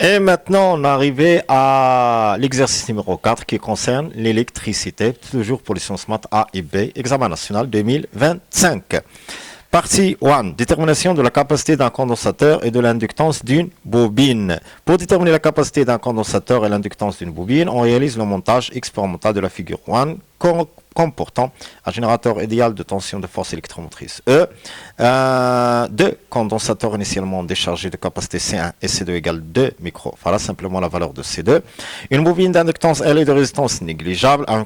Et maintenant, on est arrivé à l'exercice numéro 4 qui concerne l'électricité, toujours pour les sciences maths A et B, examen national 2025. Partie 1. Détermination de la capacité d'un condensateur et de l'inductance d'une bobine. Pour déterminer la capacité d'un condensateur et l'inductance d'une bobine, on réalise le montage expérimental de la figure 1 comportant un générateur idéal de tension de force électromotrice E, deux condensateurs initialement déchargés de capacité C1 et C2 égale 2 microfarads, simplement la valeur de C2, une bobine d'inductance L et de résistance négligeable, un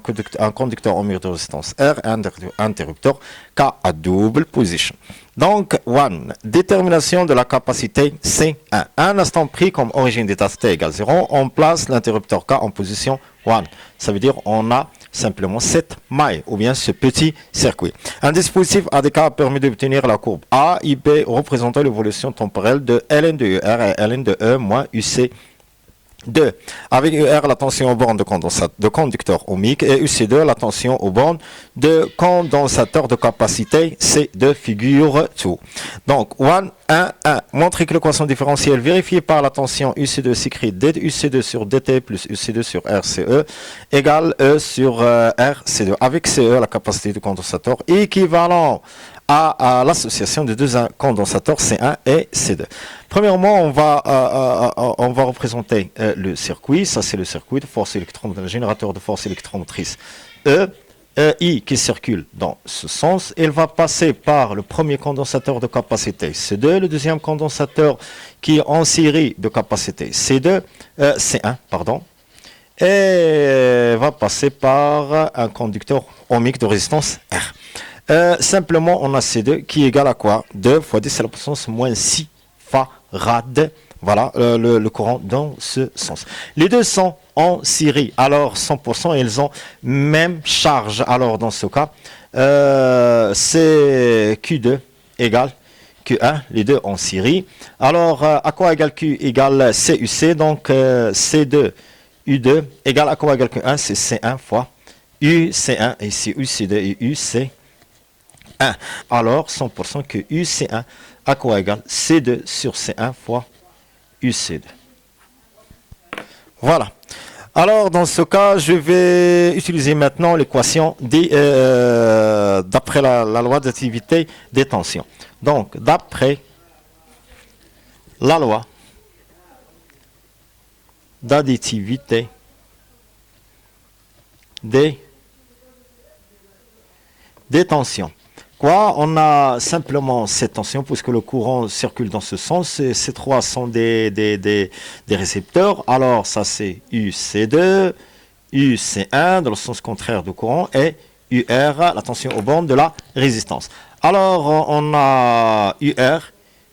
conducteur au mur de résistance R et un interrupteur K à double position. Donc, 1. Détermination de la capacité C1. À un instant pris comme origine d'état T égale 0, on place l'interrupteur K en position 1. Ça veut dire on a simplement cette maille ou bien ce petit circuit. Un dispositif ADK permet d'obtenir la courbe A, IB représentant l'évolution temporelle de Ln de UR et Ln de E moins UC. 2. Avec UR, la tension aux bornes de conducteur ohmique et UC2, la tension aux bornes de condensateur de capacité C2 figure 2. Donc, 1, 1. Montrer que l'équation différentielle vérifiée par la tension UC2 s'écrit UC2 sur DT plus UC2 sur RCE égale E sur RC2. Avec CE, la capacité du condensateur équivalent à l'association des deux condensateurs C1 et C2. Premièrement, on va représenter le circuit. Ça, c'est le circuit de force électromotrice, le générateur de force électromotrice I qui circule dans ce sens. Il va passer par le premier condensateur de capacité C2, le deuxième condensateur qui est en série de capacité C1, pardon, et va passer par un conducteur ohmique de résistance R. Simplement, on a C2 qui est égal à quoi? 2 fois 10 à la puissance moins 6 farad. Voilà le courant dans ce sens. Les deux sont en série. Alors, 100%, ils ont même charge. Alors, dans ce cas, c'est Q2 égale Q1. Les deux en série. Alors, à quoi égale Q égale CUC? Donc, C2 U2 égale à quoi égale Q1? C'est C1 fois UC1. Et ici, UC2 et UC1. Alors, 100% que UC1 à quoi égale C2 sur C1 fois UC2. Voilà. Alors, dans ce cas, je vais utiliser maintenant l'équation d'après la loi d'additivité des tensions. Donc, d'après la loi d'additivité des tensions. Quoi? On a simplement cette tension, puisque le courant circule dans ce sens. Ces trois sont des récepteurs. Alors, ça c'est UC2, UC1, dans le sens contraire du courant, et UR, la tension aux bornes de la résistance. Alors, on a UR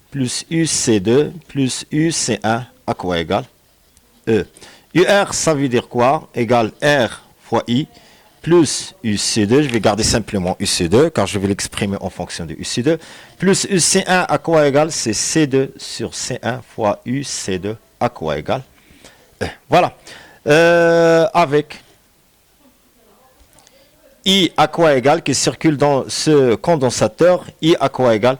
plus UC2 plus UC1 à quoi égale E. UR, ça veut dire quoi? Égale R fois I plus UC2, je vais garder simplement UC2, car je vais l'exprimer en fonction de UC2, plus UC1 à quoi égale? C'est C2 sur C1 fois UC2 à quoi égale? Voilà. Avec I à quoi égale, qui circule dans ce condensateur, I à quoi égale?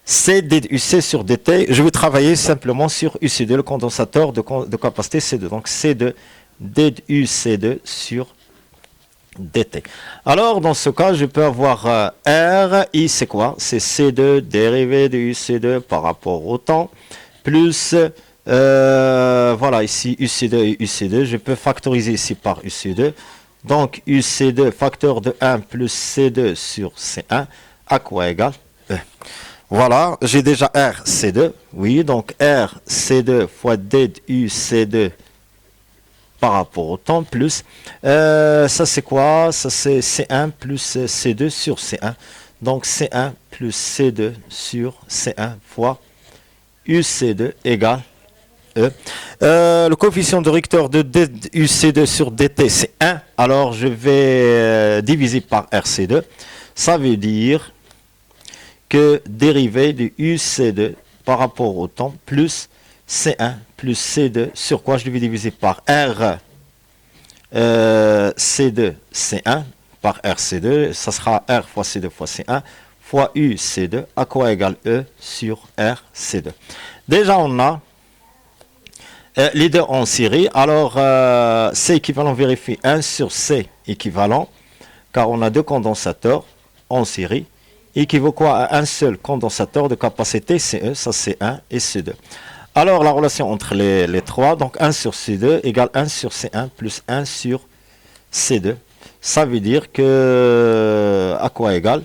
C UC sur DT. Je vais travailler simplement sur UC2, le condensateur de capacité C2. Donc C2 DUC2 sur DT. Alors, dans ce cas, je peux avoir R, I, c'est quoi? C'est C2 dérivé de UC2 par rapport au temps, plus, voilà, ici, UC2 et UC2. Je peux factoriser ici par UC2. Donc, UC2, facteur de 1 plus C2 sur C1, à quoi égale E. Voilà, j'ai déjà R, C2. Oui, donc R, C2 fois D de UC2 par rapport au temps, plus, ça c'est quoi? Ça c'est C1 plus C2 sur C1. Donc C1 plus C2 sur C1 fois UC2 égale E. Le coefficient de Richter de UC2 sur DT c'est 1. Alors je vais diviser par RC2. Ça veut dire que dérivé de UC2 par rapport au temps plus C1 plus C2 sur quoi je vais diviser par R C2 C1 par RC2, ça sera R fois C2 fois C1 fois UC2 à quoi égale E sur RC2. Déjà on a Les deux en série. Alors, C équivalent vérifie 1 sur C équivalent, car on a deux condensateurs en série, équivaut quoi à un seul condensateur de capacité CE, ça c'est 1 et C2. Alors, la relation entre les trois, donc 1 sur C2 égale 1 sur C1 plus 1 sur C2. Ça veut dire que, à quoi égale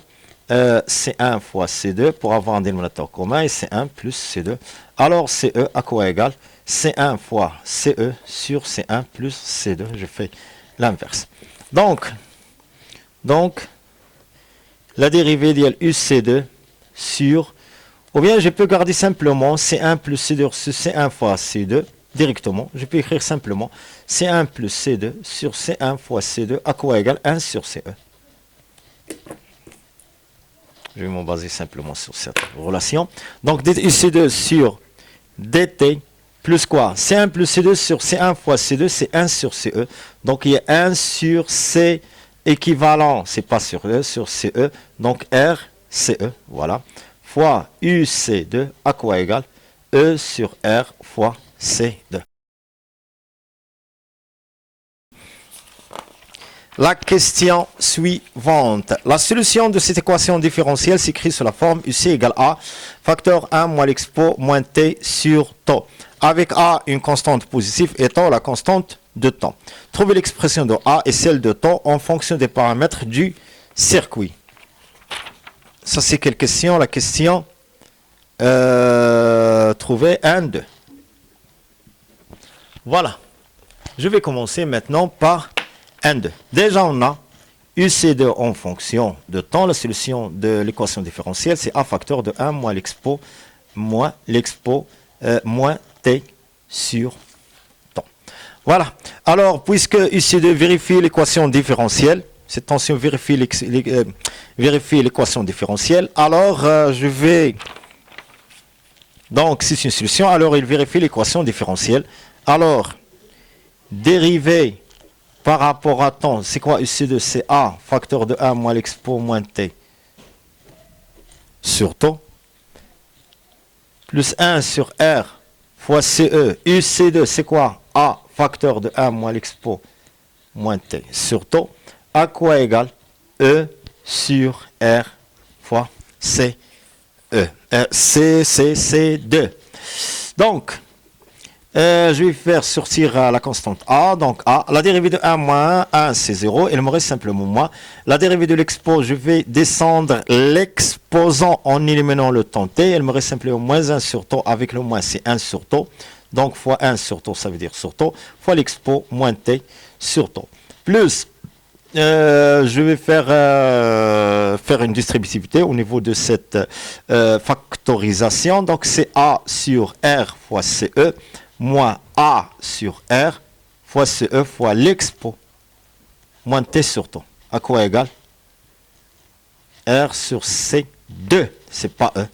C1 fois C2 pour avoir un dénominateur commun et C1 plus C2. Alors, CE à quoi égale C1 fois CE sur C1 plus C2. Je fais l'inverse. Donc, la dérivée d'IL UC2 sur, ou bien je peux garder simplement C1 plus C2 sur C1 fois C2 directement. Je peux écrire simplement C1 plus C2 sur C1 fois C2 à quoi égale 1 sur CE. Je vais m'en baser simplement sur cette relation. Donc, UC2 sur DT plus quoi? C1 plus C2 sur C1 fois C2, c'est 1 sur CE. Donc, il y a 1 sur C équivalent, c'est pas sur E, sur CE. Donc, R, CE, voilà. Fois UC2 à quoi égale E sur R fois C2. La question suivante. La solution de cette équation différentielle s'écrit sous la forme UC égale A, facteur 1 moins l'expo moins T sur taux. Avec A, une constante positive et taux, la constante de temps. Trouvez l'expression de A et celle de taux en fonction des paramètres du circuit. Ça, c'est quelle question? La question trouver 1, 2. Voilà. Je vais commencer maintenant par 1, 2. Déjà, on a UC2 en fonction de temps. La solution de l'équation différentielle, c'est A facteur de 1 moins l'expo moins T sur temps. Voilà. Alors, puisque UC2 vérifie l'équation différentielle, cette tension vérifie l'équation différentielle, alors je vais... Donc, c'est une solution. Alors, il vérifie l'équation différentielle. Alors, dérivé par rapport à temps, c'est quoi UC2? C'est A, facteur de 1 moins l'expo moins T sur taux, plus 1 sur R fois CE. UC2, c'est quoi? A, facteur de 1 moins l'expo moins T sur taux. À quoi égale E sur R fois CE. C2. Donc, je vais faire sortir la constante A. Donc, A, la dérivée de 1 moins 1, c'est 0. Il me reste simplement moins. La dérivée de l'expo, je vais descendre l'exposant en éliminant le temps T. Il me reste simplement moins 1 sur taux. Avec le moins, c'est 1 sur taux. Donc, fois 1 sur taux, ça veut dire sur taux. Fois l'expo, moins T sur taux. Plus, je vais faire une distributivité au niveau de cette factorisation. Donc, c'est A sur R fois CE. Moins A sur R fois CE fois l'expo moins T sur taux. À quoi égale R sur C2. C'est pas E.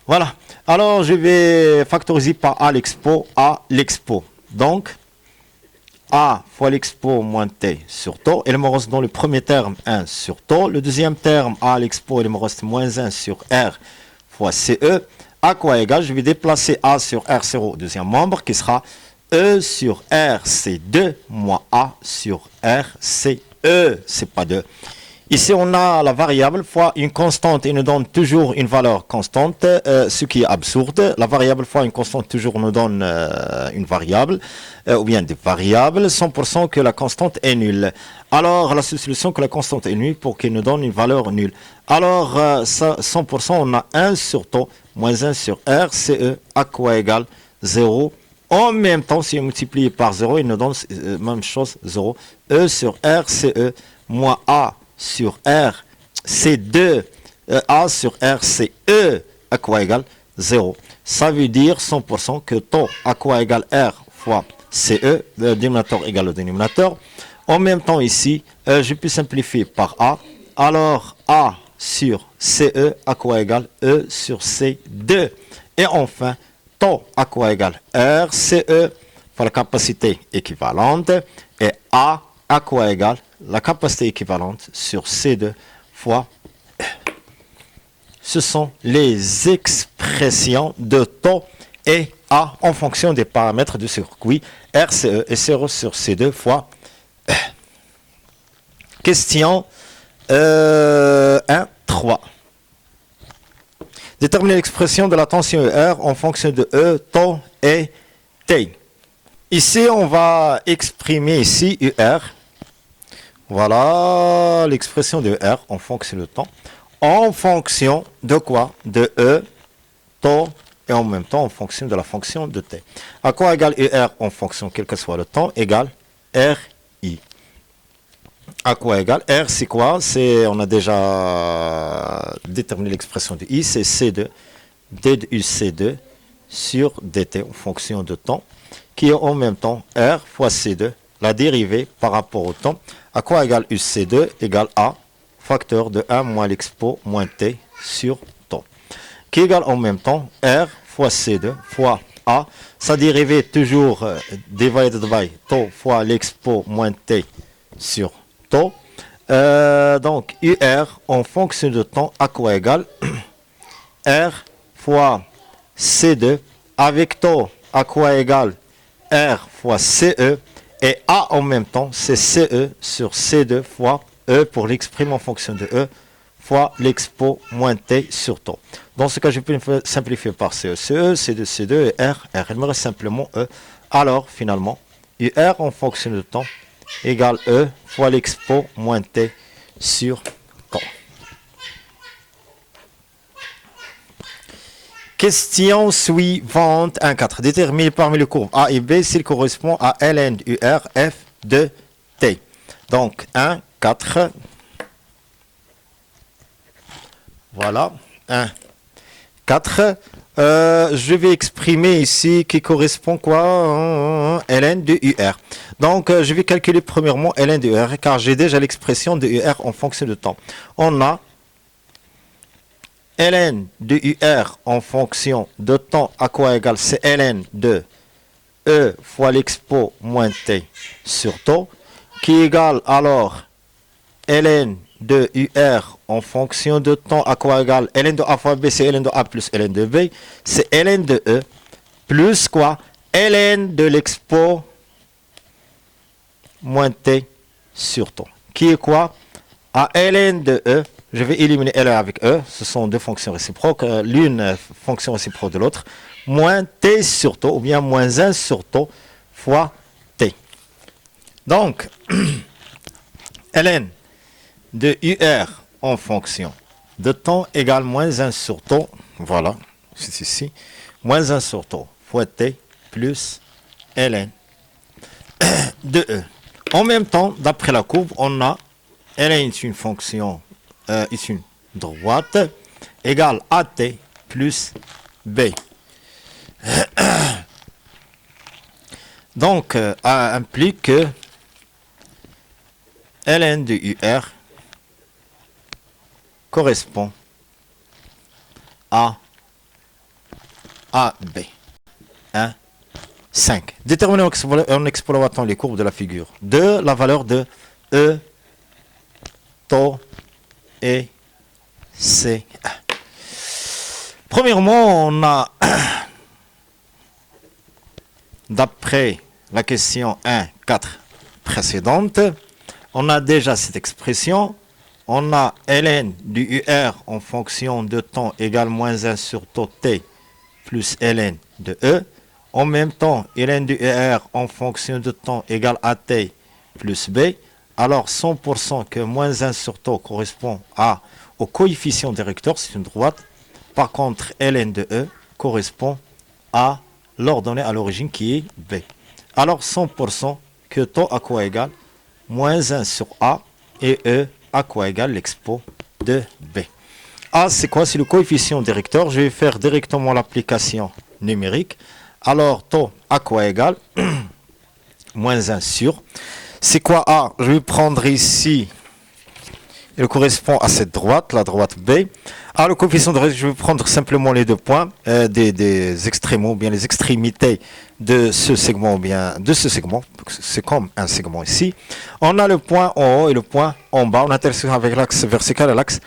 Voilà. Alors, je vais factoriser par A l'expo. Donc, A fois l'expo moins T sur taux. Il me reste dans le premier terme 1 sur taux. Le deuxième terme, A l'expo, il me reste moins 1 sur R fois CE. À quoi égale? Je vais déplacer A sur R0 au deuxième membre qui sera E sur RC2 moins A sur RCE. C'est pas 2. Ici, on a la variable fois une constante et nous donne toujours une valeur constante, ce qui est absurde. La variable fois une constante toujours nous donne une variable, ou bien des variables, 100% que la constante est nulle. Alors, la seule solution que la constante est nulle pour qu'elle nous donne une valeur nulle. Alors, 100%, on a 1 sur taux, moins 1 sur R, CE, à quoi égale 0. En même temps, si on multiplie par 0, il nous donne même chose, 0. E sur R, CE, moins A sur R, C2, A sur R, CE, à quoi égale 0. Ça veut dire 100% que taux à quoi égale R fois CE, le dénominateur égale au dénominateur. En même temps ici, je peux simplifier par A. Alors A sur CE à quoi égale E sur C2. Et enfin, taux à quoi égale R, CE fois la capacité équivalente. Et A à quoi égale la capacité équivalente sur C2 fois E. Ce sont les expressions de taux et A en fonction des paramètres du circuit RCE et 0 sur C2 fois E. Question 1.3. Déterminer l'expression de la tension ER en fonction de E, taux et T. Ici, on va exprimer ici UR. Voilà l'expression de UR en fonction de temps. En fonction de quoi? De E, taux et en même temps en fonction de la fonction de T. À quoi égale UR en fonction, quel que soit le temps, égale RI. À quoi égale R, c'est quoi? On a déjà déterminé l'expression de I, c'est C2, D de UC2 sur DT en fonction de temps, qui est en même temps R fois C2, la dérivée par rapport au temps. À quoi égale UC2 égale A, facteur de 1 moins l'expo moins T sur temps, qui égale en même temps R fois C2 fois A, sa dérivée est toujours divided by taux fois l'expo moins T sur taux. Donc UR en fonction de temps à quoi égale R fois C2 avec taux à quoi égale R fois CE et A en même temps c'est CE sur C2 fois E pour l'exprimer en fonction de E fois l'expo moins T sur taux. Dans ce cas, je peux simplifier par CE. CE, C2, C2 et R. R, il me reste simplement E. Alors, finalement, UR en fonction de temps égale E fois l'expo moins T sur temps. Question suivante, 1.4. Déterminer parmi les courbes A et B s'il correspond à ln UR F de T. Donc, 1.4. Voilà, 1.4. Je vais exprimer ici qui correspond quoi ln de UR. Donc, je vais calculer premièrement ln de UR car j'ai déjà l'expression de UR en fonction de temps. On a ln de UR en fonction de temps à quoi égale c'est ln de E fois l'expo moins T sur taux qui égale alors ln de UR en fonction de temps à quoi égale ln de A fois B c'est ln de A plus ln de B c'est ln de E plus quoi ln de l'expo moins T sur taux qui est quoi à ln de E. Je vais éliminer L avec E, ce sont deux fonctions réciproques, l'une fonction réciproque de l'autre, moins T sur taux, ou bien moins 1 sur taux fois T. Donc, ln de UR en fonction de temps égale moins 1 sur taux, voilà, c'est ici, moins 1 sur taux fois T plus ln de E. En même temps, d'après la courbe, on a ln est une fonction est une droite égale AT plus B. Donc, A implique que ln de UR correspond à AB. 1, 5. Déterminer en exploitant les courbes de la figure de la valeur de E, taux et C. Premièrement, on a, d'après la question 1.4 précédente, on a déjà cette expression. On a ln du UR en fonction de temps égale moins 1 sur taux T plus ln de E. En même temps, ln du UR en fonction de temps égale AT plus B. Alors 100% que moins 1 sur taux correspond au coefficient directeur, c'est une droite. Par contre, ln de E correspond à l'ordonnée à l'origine qui est B. Alors 100% que taux à quoi égale moins 1 sur A et E à quoi égale l'expo de B. A c'est quoi? C'est le coefficient directeur. Je vais faire directement l'application numérique. Alors taux à quoi égale moins 1 sur. C'est quoi A? Je vais prendre ici, il correspond à cette droite, la droite B. A, le coefficient de je vais prendre simplement les deux points, des extrémos, ou bien les extrémités de ce segment, ou bien de ce segment. C'est comme un segment ici. On a le point en haut et le point en bas. On intersection avec l'axe vertical et l'axe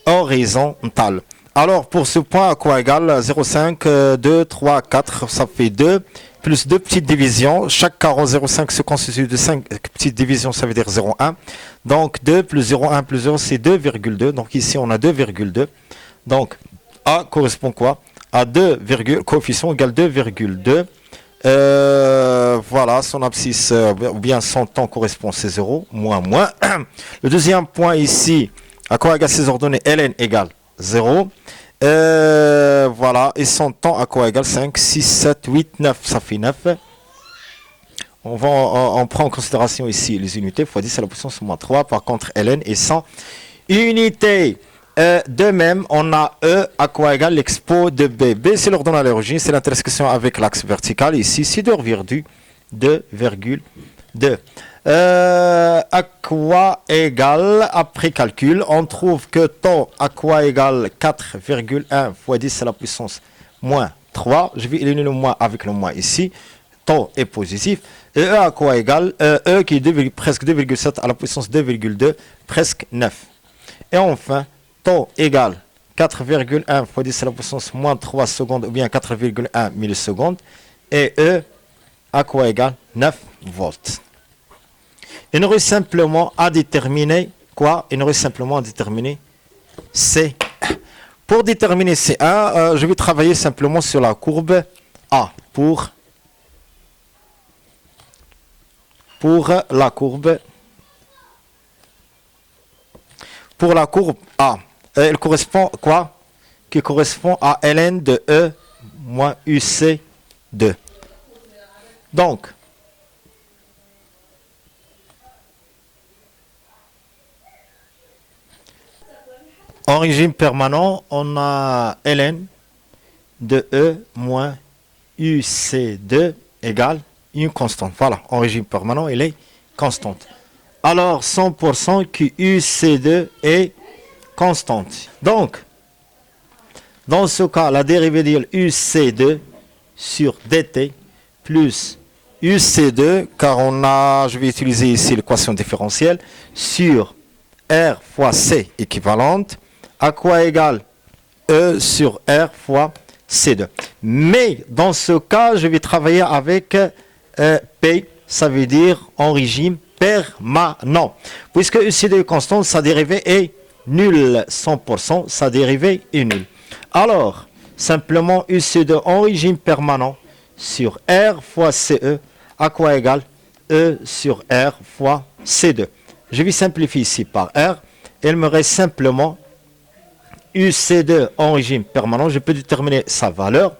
horizontal. Alors, pour ce point, à quoi égale 0,5, 2, 3, 4, ça fait 2, plus deux petites divisions. Chaque carreau 0,5 se constitue de 5 petites divisions, ça veut dire 0,1. Donc, 2 plus 0,1 plus 0, c'est 2,2. Donc, ici, on a 2,2. Donc, A correspond quoi? À 2, coefficient égale 2,2. Voilà, son abscisse, ou bien son temps correspond, c'est 0, moins. Le deuxième point ici, à quoi égale ces ordonnées? ln égale 0. Voilà, et son temps à quoi égale 5, 6, 7, 8, 9, ça fait 9. On prend en considération ici les unités, fois 10 à la puissance moins 3. Par contre, ln est 100 unités. De même, on a E à quoi égale l'expo de B. B, c'est l'ordonnée à l'origine, c'est l'intersection avec l'axe vertical. Ici, c'est 2,2. À quoi égale, après calcul, on trouve que taux à quoi égale 4,1 fois 10 à la puissance moins 3. Je vais éliminer le moins avec le moins ici. Taux est positif. Et E à quoi égale E qui est presque 2,7 à la puissance 2,2, presque 9. Et enfin, taux égale 4,1 fois 10 à la puissance moins 3 secondes ou bien 4,1 millisecondes. Et E à quoi égale 9 volts. Il nous reste simplement à déterminer quoi? Il nous reste simplement à déterminer C. Pour déterminer C1, je vais travailler simplement sur la courbe A. Pour la courbe A. Elle correspond quoi? Qui correspond à ln de E moins UC2. Donc, en régime permanent, on a ln de E moins UC2 égale une constante. Voilà, en régime permanent, elle est constante. Alors, 100% que UC2 est constante. Donc, dans ce cas, la dérivée de UC2 sur dt plus UC2, car je vais utiliser ici l'équation différentielle, sur R fois C équivalente, à quoi égale E sur R fois C2. Mais dans ce cas, je vais travailler avec P, ça veut dire en régime permanent. Puisque UC2 est constante, sa dérivée est nulle. 100%, sa dérivée est nulle. Alors, simplement UC2 en régime permanent sur R fois CE, à quoi égale E sur R fois C2. Je vais simplifier ici par R. Il me reste simplement UC2 en régime permanent. Je peux déterminer sa valeur.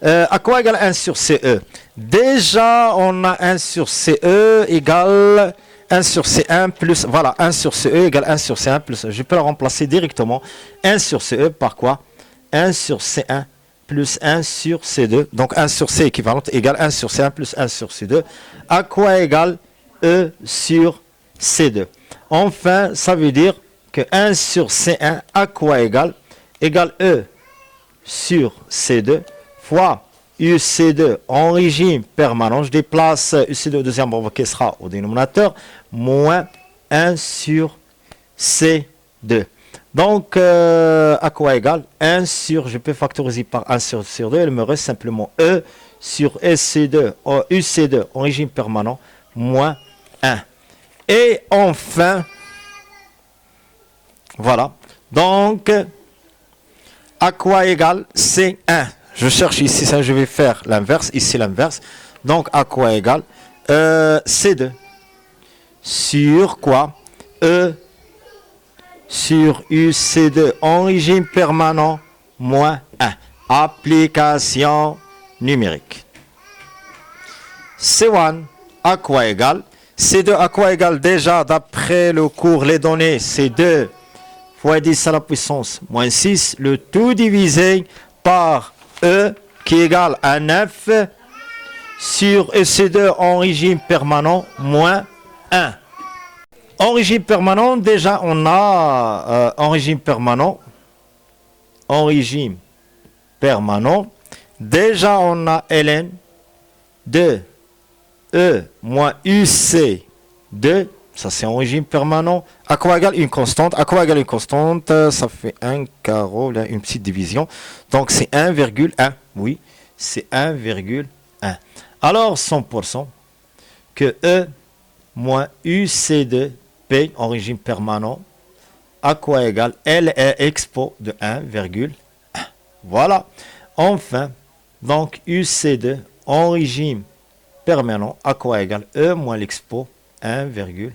À quoi égale 1 sur CE? Déjà, on a 1 sur CE égale 1 sur C1 plus... Voilà, 1 sur CE égale 1 sur C1 plus... Je peux le remplacer directement. 1 sur CE par quoi? 1 sur C1 plus 1 sur C2. Donc 1 sur C équivalente égale 1 sur C1 plus 1 sur C2. À quoi égale E sur C2? Enfin, ça veut dire que 1 sur C1 à quoi égale? Égale E sur C2 fois UC2 en régime permanent. Je déplace UC2 au deuxième nombre qui sera au dénominateur, moins 1 sur C2. Donc, à quoi égale 1 sur, je peux factoriser par 1 sur 2, il me reste simplement E sur UC2 en régime permanent, moins 1. Et enfin, voilà. Donc, à quoi égale C1? Je cherche ici, ça, je vais faire l'inverse. Ici, l'inverse. Donc, à quoi égale C2 sur quoi? E sur UC2 en régime permanent, moins 1. Application numérique. C1 à quoi égale? C2 à quoi égale? Déjà, d'après le cours, les données, c'est 2 fois 10 à la puissance moins 6, le tout divisé par E qui égale à 9 sur EC2 en régime permanent moins 1. En régime permanent, déjà on a en régime permanent, déjà on a ln de E moins UC2 Ça, c'est en régime permanent. À quoi égale une constante? À quoi égale une constante? Ça fait un carreau, là, une petite division. Donc, c'est 1,1. Oui, c'est 1,1. Alors, 100% que E moins UC2 P en régime permanent, à quoi égale L est expo de 1,1. Voilà. Enfin, donc UC2 en régime permanent, à quoi égale E moins l'expo 1,1.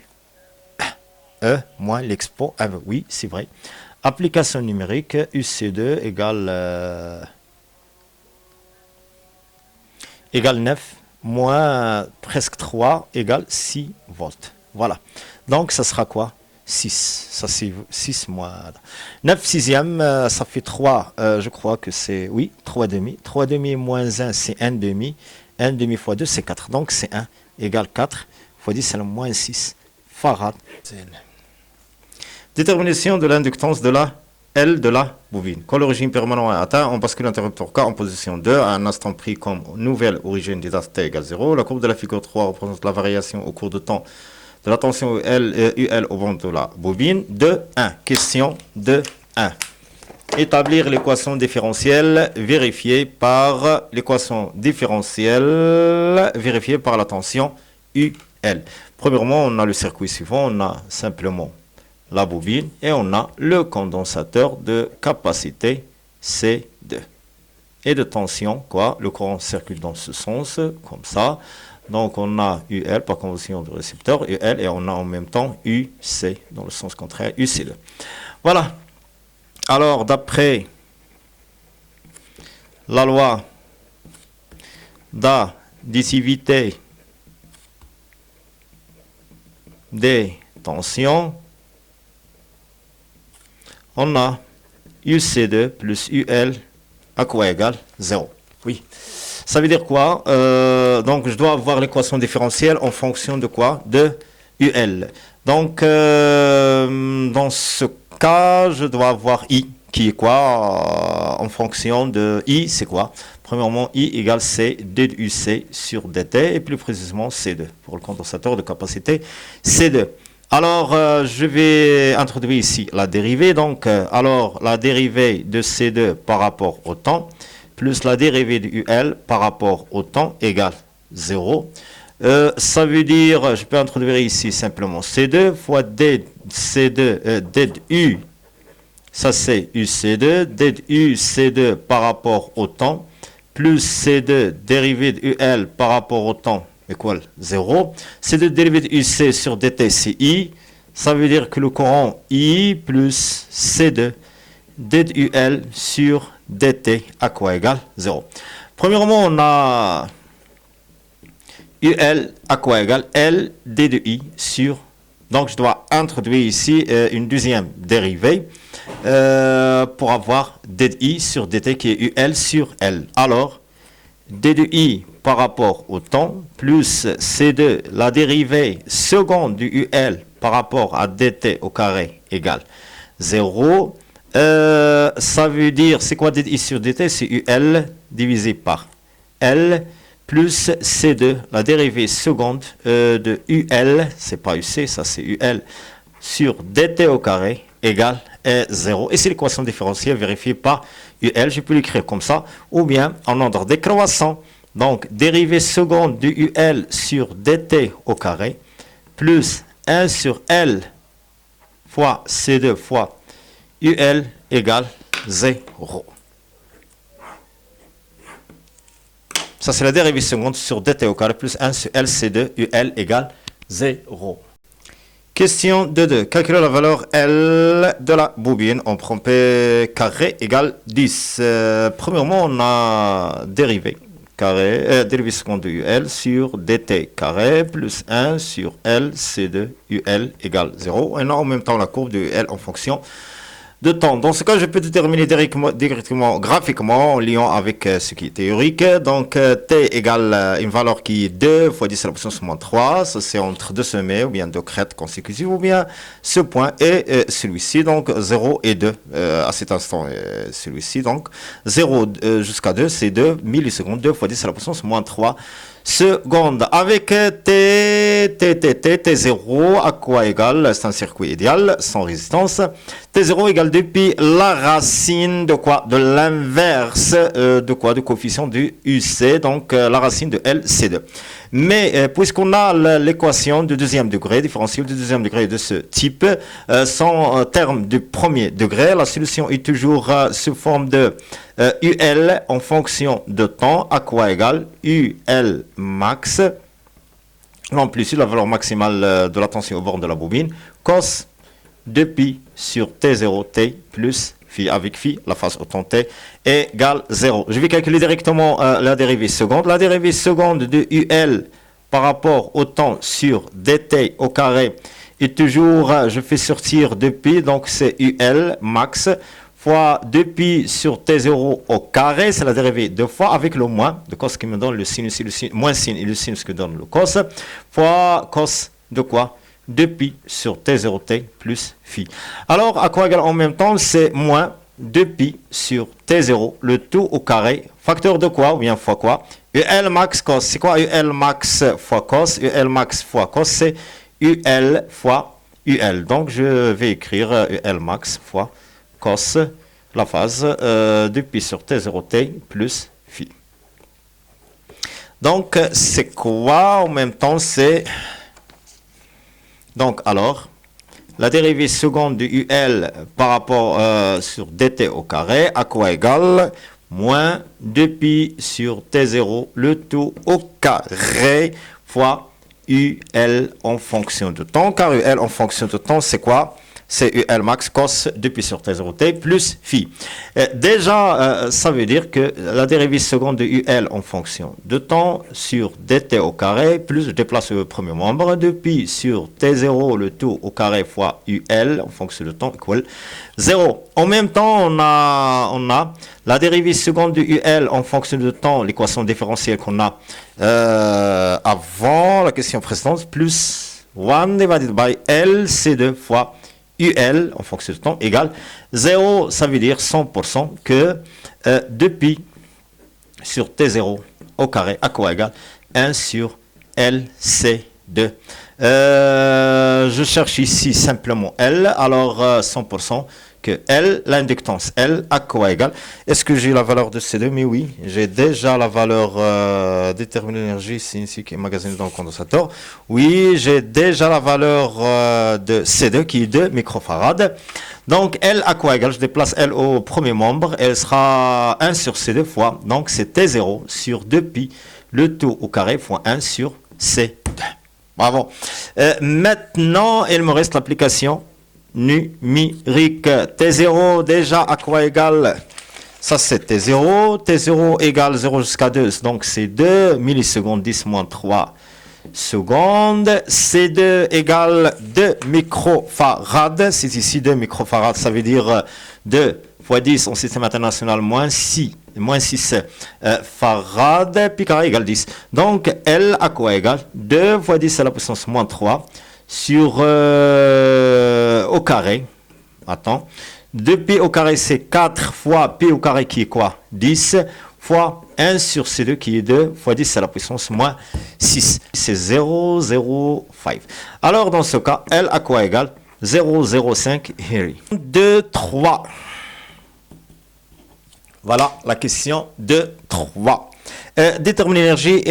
E moins l'expo 1. Oui, c'est vrai. Application numérique, UC2 égale 9 moins presque 3 égale 6 volts. Voilà. Donc, ça sera quoi? 6. Ça, c'est 6 moins 9 sixième, ça fait 3. Je crois que c'est, oui, 3 demi. 3 demi moins 1, c'est 1 demi. 1 demi fois 2, c'est 4. Donc, c'est 1 égale 4 fois 10, c'est le moins 6 farad. Détermination de l'inductance de la L de la bobine. Quand le régime permanent est atteint, on bascule l'interrupteur K en position 2 à un instant pris comme nouvelle origine des dates t égale 0. La courbe de la figure 3 représente la variation au cours de temps de la tension UL au ventre de la bobine. 2.1. Question 2.1. Établir l'équation différentielle vérifiée par l'équation différentielle vérifiée par la tension UL. Premièrement, on a le circuit suivant, on a simplement la bobine et on a le condensateur de capacité C2. Et de tension, quoi, le courant circule dans ce sens, comme ça. Donc on a UL par convention du récepteur, UL, et on a en même temps UC, dans le sens contraire, UC2. Voilà. Alors, d'après la loi d'additivité des tensions, on a UC2 plus UL à quoi égale 0. Oui. Ça veut dire quoi? Donc, je dois avoir l'équation différentielle en fonction de quoi? De UL. Donc, dans ce cas, je dois avoir I, qui est quoi? En fonction de I, c'est quoi? Premièrement, I égale C, D de UC sur DT, et plus précisément C2, pour le condensateur de capacité C2. Alors, je vais introduire ici la dérivée. Donc, alors, la dérivée de C2 par rapport au temps, plus la dérivée de UL par rapport au temps égale 0. Ça veut dire, je peux introduire ici simplement C2 fois D de U, ça c'est UC2, D de U, C2 par rapport au temps, plus C2 dérivée de UL par rapport au temps égale 0. C2 dérivée de UC sur DT, c'est I. Ça veut dire que le courant I plus C2 D de UL sur DT à quoi égale 0. Premièrement, on a UL à quoi égale L D de I sur. Donc, je dois introduire ici une deuxième dérivée pour avoir D de I sur DT qui est UL sur L. Alors, D de I par rapport au temps plus C2, la dérivée seconde du UL par rapport à DT au carré égale 0. Ça veut dire, c'est quoi D de I sur DT? C'est UL divisé par L plus C2, la dérivée seconde de UL, c'est pas UC, ça c'est UL, sur DT au carré égale 0. Et c'est l'équation différentielle vérifiée par UL, je peux l'écrire comme ça, ou bien en ordre décroissant. Donc, dérivée seconde de UL sur DT au carré, plus 1 sur L fois C2 fois UL égale 0. Ça, c'est la dérivée seconde sur DT au carré plus 1 sur LC2 UL égale 0. Question 2.2. Calculer la valeur L de la bobine en prend P carré égale 10. Premièrement, on a dérivée dérivée seconde de UL sur DT carré plus 1 sur LC2 UL égale 0. Et on a en même temps la courbe de UL en fonction de temps. Dans ce cas, je peux déterminer directement graphiquement en liant avec ce qui est théorique. Donc, T égale une valeur qui est 2 fois 10 à la puissance moins 3. Ça, c'est entre deux sommets ou bien deux crêtes consécutives ou bien ce point et celui-ci. Donc, 0 et 2 à cet instant. Celui-ci, donc, 0 jusqu'à 2, c'est 2 millisecondes. 2 fois 10 à la puissance moins 3 secondes. Avec T0, à quoi égal? C'est un circuit idéal, sans résistance. T0 égale depuis la racine de quoi? De l'inverse de quoi? Du coefficient du UC, donc la racine de LC2. Mais puisqu'on a l'équation du deuxième degré, différentielle du deuxième degré de ce type, sans terme du premier degré, la solution est toujours sous forme de UL en fonction de temps, à quoi égal UL max, l'amplitude, la valeur maximale de la tension au bord de la bobine, cos de pi sur T0T plus phi, avec phi, la phase au temps T, égale 0. Je vais calculer directement la dérivée seconde. La dérivée seconde de UL par rapport au temps sur dt au carré est toujours, je fais sortir 2pi, donc c'est UL max, fois 2pi sur T0 au carré, c'est la dérivée 2 fois avec le moins, de cos qui me donne le sinus, et le sin, moins sin et le sinus qui donne le cos, fois cos de quoi? 2pi sur T0T plus phi. Alors, à quoi égal en même temps? C'est moins 2pi sur T0, le tout au carré, facteur de quoi? Ou bien fois quoi? UL max cos, c'est quoi UL max fois cos? UL max fois cos, c'est UL fois UL. Donc, je vais écrire UL max fois cos, la phase 2pi sur T0T plus phi. Donc, c'est quoi en même temps? C'est... Donc, alors, la dérivée seconde de UL par rapport sur dt au carré, à quoi égal? Moins 2pi sur T0, le tout au carré, fois UL en fonction de temps. Car UL en fonction de temps, c'est quoi? C'est UL max cos 2pi sur T0T plus phi. Déjà, ça veut dire que la dérivée seconde de UL en fonction de temps sur dt au carré, plus je déplace le premier membre, 2pi sur T0, le tout au carré fois UL en fonction de temps, égale 0. En même temps, on a la dérivée seconde de UL en fonction de temps, l'équation différentielle qu'on a avant la question précédente, plus 1 divided by L, C2 fois UL en fonction de temps égale 0, ça veut dire 100% que 2pi sur T0 au carré à quoi égale 1 sur LC2. Je cherche ici simplement L, alors 100% que L, l'inductance L, à quoi égale? Est-ce que j'ai la valeur de C2? Mais oui, j'ai déjà la valeur déterminée d'énergie ici qui est magasinée dans le condensateur. Oui, j'ai déjà la valeur de C2 qui est 2 microfarads. Donc L à quoi égale? Je déplace L au premier membre, elle sera 1 sur C2 fois, donc c'est T0 sur 2pi, le tout au carré fois 1 sur C2. Bravo. Maintenant, il me reste l'application numérique. T0 déjà à quoi égale? Ça c'est T0. T0 égale 0 jusqu'à 2. Donc c'est 2 millisecondes 10 moins 3 secondes. C2 égale 2 microfarads. C'est ici 2 microfarads. Ça veut dire 2 fois 10 en système international moins 6 farad, pi carré égale 10. Donc L à quoi égale? 2 fois 10 à la puissance moins 3 sur au carré. Attends. 2pi au carré, c'est 4 fois pi au carré qui est quoi? 10 fois 1 sur C2 qui est 2 fois 10 à la puissance moins 6. C'est 0,05. Alors dans ce cas, L à quoi égale? 0,05 Henry. 2, 3. Voilà la question de 3. Déterminer l'énergie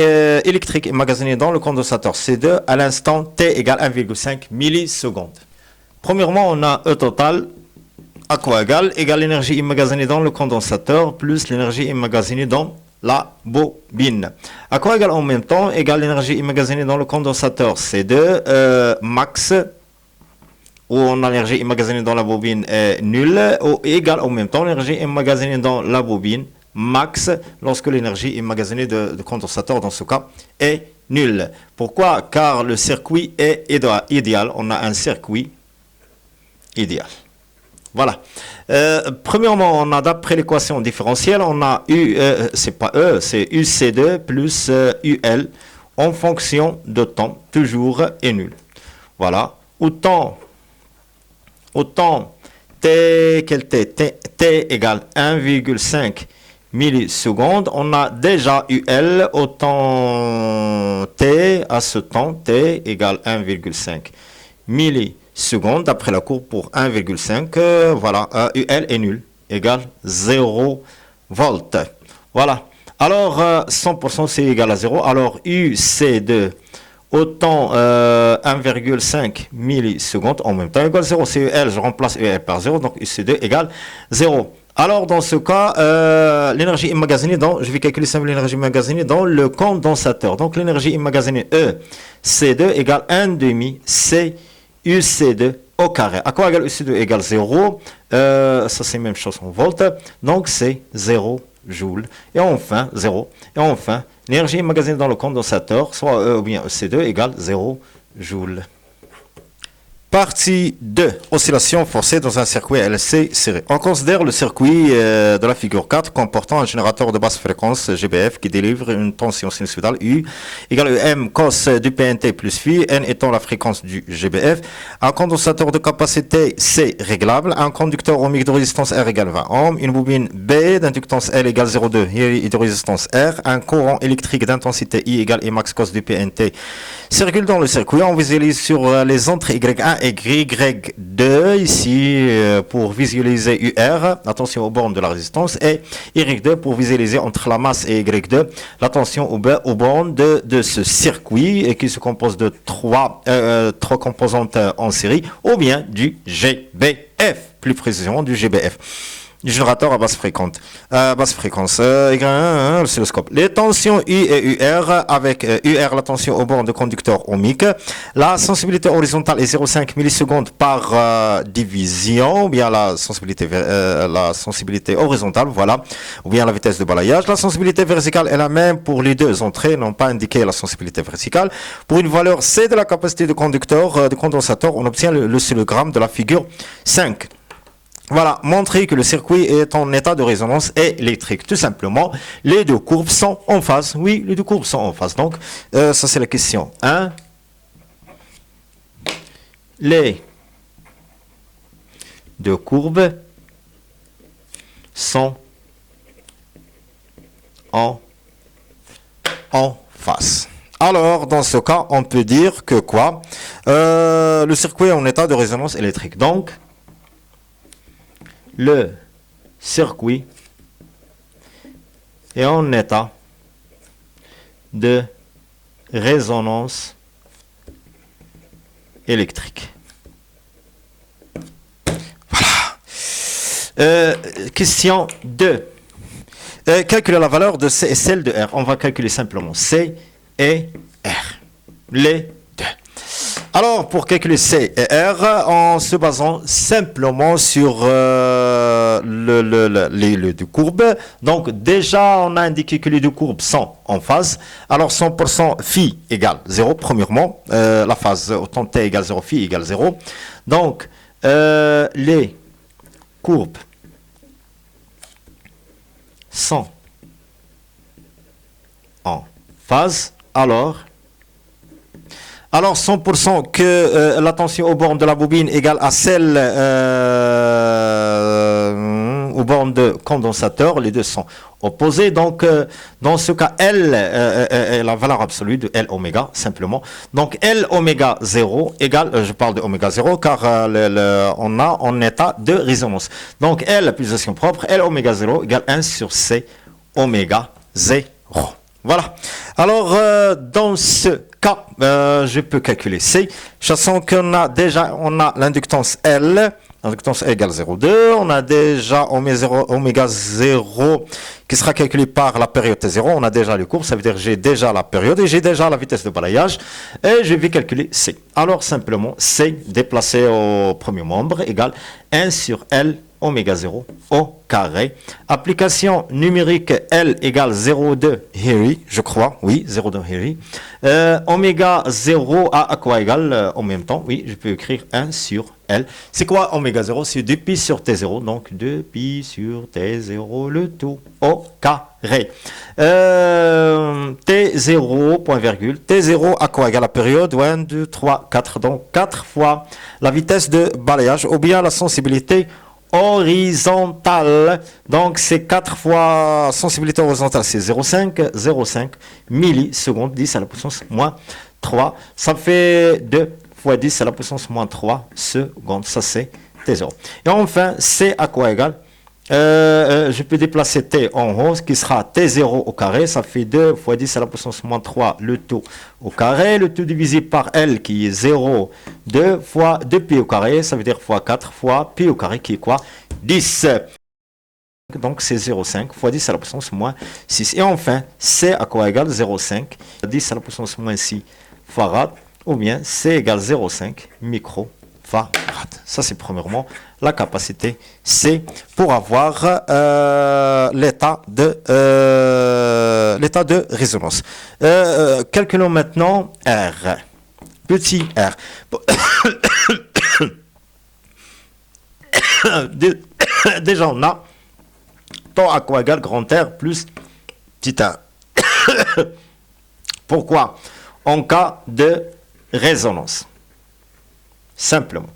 électrique emmagasinée dans le condensateur C2 à l'instant T égale 1,5 millisecondes. Premièrement, on a E total à quoi égale? Égale l'énergie emmagasinée dans le condensateur plus l'énergie emmagasinée dans la bobine. À quoi égale en même temps? Égale l'énergie emmagasinée dans le condensateur C2 max, où on a l'énergie emmagasinée dans la bobine est nulle, ou égale en même temps l'énergie emmagasinée dans la bobine max lorsque l'énergie emmagasinée de condensateur dans ce cas est nulle. Pourquoi? Car le circuit est idéal. On a un circuit idéal. Voilà. Premièrement, on a d'après l'équation différentielle, on a c'est pas E, c'est UC2 plus UL en fonction de temps, toujours est nul. Voilà. Autant T, quel T? T égale 1,5 millisecondes. On a déjà UL au temps T, à ce temps T égale 1,5 millisecondes. D'après la courbe pour 1,5, voilà, UL est nul, égale 0 volts. Voilà. Alors, 100% c'est égal à 0. Alors, UC2 autant 1,5 millisecondes en même temps égale 0. C'est UL, je remplace UL par 0, donc UC2 égale 0. Alors, dans ce cas, l'énergie emmagasinée dans, je vais calculer simplement l'énergie emmagasinée dans le condensateur. Donc, l'énergie emmagasinée E, C2 égale 1 demi C UC2 au carré. À quoi égale UC2 égale 0? Ça, c'est la même chose en volts. Donc, c'est 0 joules. Et enfin, 0. Et enfin, l'énergie emmagasinée dans le condensateur, soit E ou bien EC2 égale 0 joules. Partie 2. Oscillation forcée dans un circuit LC serré. On considère le circuit de la figure 4 comportant un générateur de basse fréquence GBF qui délivre une tension sinusoïdale U égale M cos du PNT plus phi, N étant la fréquence du GBF, un condensateur de capacité C réglable, un conducteur ohmique de résistance R égale 20 ohms, une bobine B d'inductance L égale 0,2 et de résistance R, un courant électrique d'intensité I égale E max cos du PNT circule dans le circuit. On visualise sur les entrées Y1 et Y2 ici pour visualiser UR, attention aux bornes de la résistance, et Y2 pour visualiser entre la masse et Y2 l'attention aux bornes de ce circuit et qui se compose de trois composantes en série ou bien du GBF, plus précisément du GBF. Du générateur à basse fréquence, Y1, l'oscilloscope. Les tensions I et UR avec UR, la tension au bord de conducteur ohmique. La sensibilité horizontale est 0,5 millisecondes par division, ou bien la sensibilité horizontale, voilà, ou bien la vitesse de balayage. La sensibilité verticale est la même pour les deux entrées, n'ont pas indiqué la sensibilité verticale. Pour une valeur C de la capacité de conducteur, de condensateur, on obtient l'oscillogramme de la figure 5. Voilà, montrer que le circuit est en état de résonance électrique. Tout simplement, les deux courbes sont en phase. Oui, les deux courbes sont en phase. Donc, ça c'est la question 1. Les deux courbes sont en face. Alors, dans ce cas, on peut dire que quoi? Le circuit est en état de résonance électrique. Donc, le circuit est en état de résonance électrique. Voilà. Question 2. Calculer la valeur de C et celle de R. On va calculer simplement C et R. Les deux. Alors, pour calculer C et R, en se basant simplement sur les deux courbes. Donc, déjà, on a indiqué que les deux courbes sont en phase. Alors, 100% phi égale 0, premièrement. La phase au temps T égale 0, phi égale 0. Donc, les courbes sont en phase. Alors 100% que la tension aux bornes de la bobine égale à celle aux bornes de condensateur, les deux sont opposés. Donc dans ce cas, L est la valeur absolue de L oméga, simplement. Donc L oméga 0 égale, je parle de oméga 0 car on a en état de résonance. Donc L, pulsation propre, L oméga 0 égale 1 sur C oméga 0. Voilà. Alors, dans ce cas, je peux calculer C. Sachant qu'on a déjà, l'inductance L. L'inductance L égale 0,2. On a déjà oméga 0 qui sera calculé par la période T0. On a déjà les courbes, ça veut dire que j'ai déjà la période et j'ai déjà la vitesse de balayage. Et je vais calculer C. Alors, simplement, C déplacé au premier membre égale 1 sur L oméga 0 au carré. Application numérique L égale 0,2 Henry, je crois. Oui, 0,2 Henry. Oméga 0 à quoi égale en même temps? Oui, je peux écrire 1 sur L. C'est quoi oméga 0? C'est 2pi sur T0. Donc 2pi sur T0, le tout au carré. T0, point virgule. T0 à quoi égale la période? 1, 2, 3, 4. Donc 4 fois la vitesse de balayage ou bien la sensibilité horizontale. Donc, c'est 4 fois sensibilité horizontale, c'est 0,5 millisecondes, 10 à la puissance moins 3. Ça fait 2 fois 10 à la puissance moins 3 secondes. Ça, c'est T0. Et enfin, c'est à quoi égal? Je peux déplacer T en haut, ce qui sera T0 au carré. Ça fait 2 fois 10 à la puissance moins 3, le tout au carré. Le tout divisé par L qui est 0, 2 fois 2pi au carré. Ça veut dire fois 4 fois pi au carré qui est quoi? 10. Donc c'est 0,5 fois 10 à la puissance moins 6. Et enfin, C à quoi égale 0,5 10 à la puissance moins 6 farad. Ou bien C égale 0,5 microfarad. Ça c'est premièrement la capacité C pour avoir l'état de résonance. Calculons maintenant R. Petit r. Déjà on a taux à quoi égale grand R plus petit r. Pourquoi? En cas de résonance. Simplement.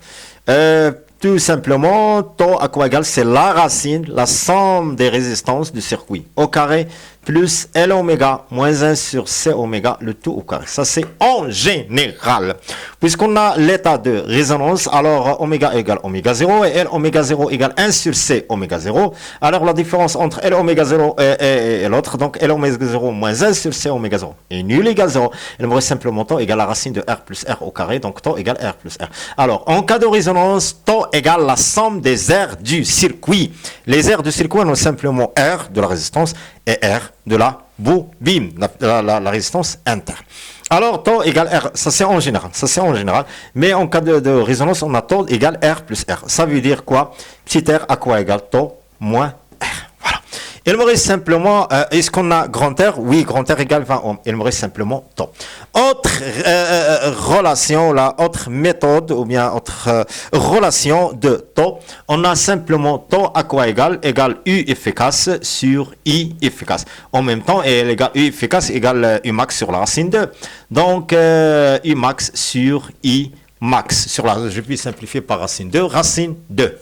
Tout simplement, taux à quoi égal, c'est la racine, la somme des résistances du circuit au carré plus L oméga moins 1 sur C oméga, le tout au carré. Ça, c'est en général. Puisqu'on a l'état de résonance, alors oméga égale oméga 0 et L oméga 0 égale 1 sur C oméga 0. Alors, la différence entre L oméga 0 et l'autre, donc L oméga 0 moins 1 sur C oméga 0 est nul égale 0. Il me reste simplement taux égale la racine de R plus R au carré, donc taux égale R plus R. Alors, en cas de résonance, taux égale la somme des aires du circuit. Les aires du circuit ont simplement R de la résistance et R de la bobine, la résistance interne. Alors, taux égale R, ça c'est en général, mais en cas de résonance, on a taux égale R plus R. Ça veut dire quoi? Petit r à quoi égale taux moins R. Voilà. Il me reste simplement, est-ce qu'on a grand R? Oui, grand R égale 20 ohms. Il me reste simplement taux. Autre relation, la autre méthode, ou bien autre relation de taux, on a simplement taux à quoi égale U efficace sur I efficace. En même temps, U efficace égale U max sur la racine 2. Donc, U max sur I max. Je vais simplifier par racine 2, racine 2.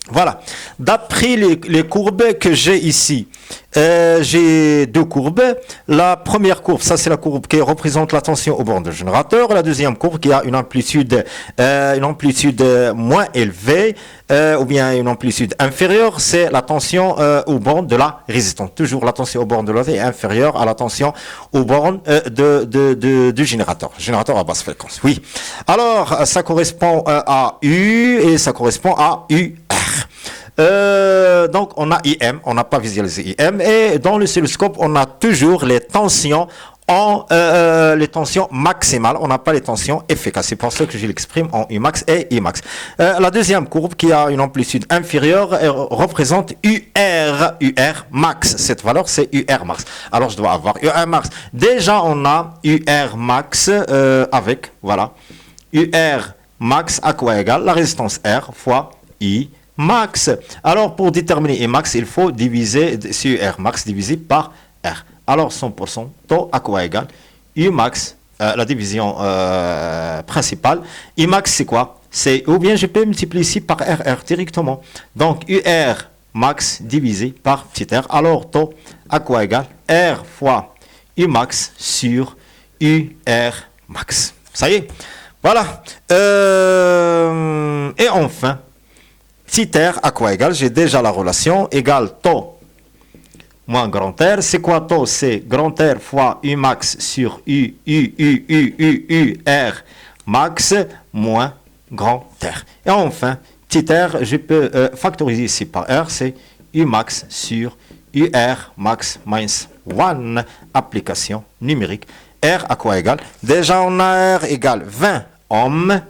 Voilà, d'après les courbes que j'ai ici, j'ai deux courbes. La première courbe, ça c'est la courbe qui représente la tension au bord du générateur. La deuxième courbe qui a une amplitude moins élevée, ou bien une amplitude inférieure, c'est la tension au bord de la résistance. Toujours la tension au bord de la est inférieure à la tension au bord du générateur. Générateur à basse fréquence, oui. Alors, ça correspond à U et ça correspond à UR. Donc on a IM, on n'a pas visualisé IM, et dans l'oscilloscope on a toujours les tensions les tensions maximales, on n'a pas les tensions efficaces. C'est pour ça que je l'exprime en Umax et Imax. La deuxième courbe qui a une amplitude inférieure représente UR max. Cette valeur c'est UR max. Alors je dois avoir UR max. Déjà on a UR max avec voilà UR max à quoi égale la résistance R fois I max. Alors, pour déterminer I max, il faut diviser sur R max divisé par R. Alors, 100%, taux à quoi égale U max, la division principale. I max, c'est quoi? Ou bien je peux multiplier ici par RR directement. Donc, UR max divisé par petit r. Alors, taux à quoi égale R fois U max sur UR max. Ça y est. Voilà. Et enfin, petit r à quoi égale? J'ai déjà la relation égale taux moins grand R. C'est quoi taux? C'est grand R fois U max sur U R max moins grand R. Et enfin, petit r, je peux factoriser ici par R, c'est U max sur UR max minus 1, application numérique. R à quoi égale? Déjà on a R égale 20 ohms.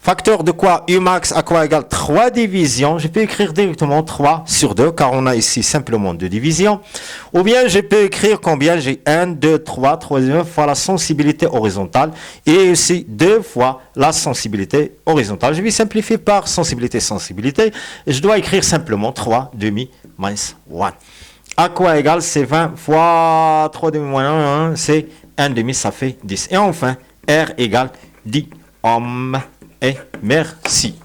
Facteur de quoi? U max à quoi égale 3 divisions. Je peux écrire directement 3 sur 2 car on a ici simplement 2 divisions. Ou bien je peux écrire combien? J'ai 1, 2, 3, 3 fois la sensibilité horizontale et aussi 2 fois la sensibilité horizontale. Je vais simplifier par sensibilité. Je dois écrire simplement 3 demi minus 1. À quoi égale? C'est 20 fois 3 demi moins 1, c'est 1 demi, ça fait 10. Et enfin, R égale 10 ohms. Et merci.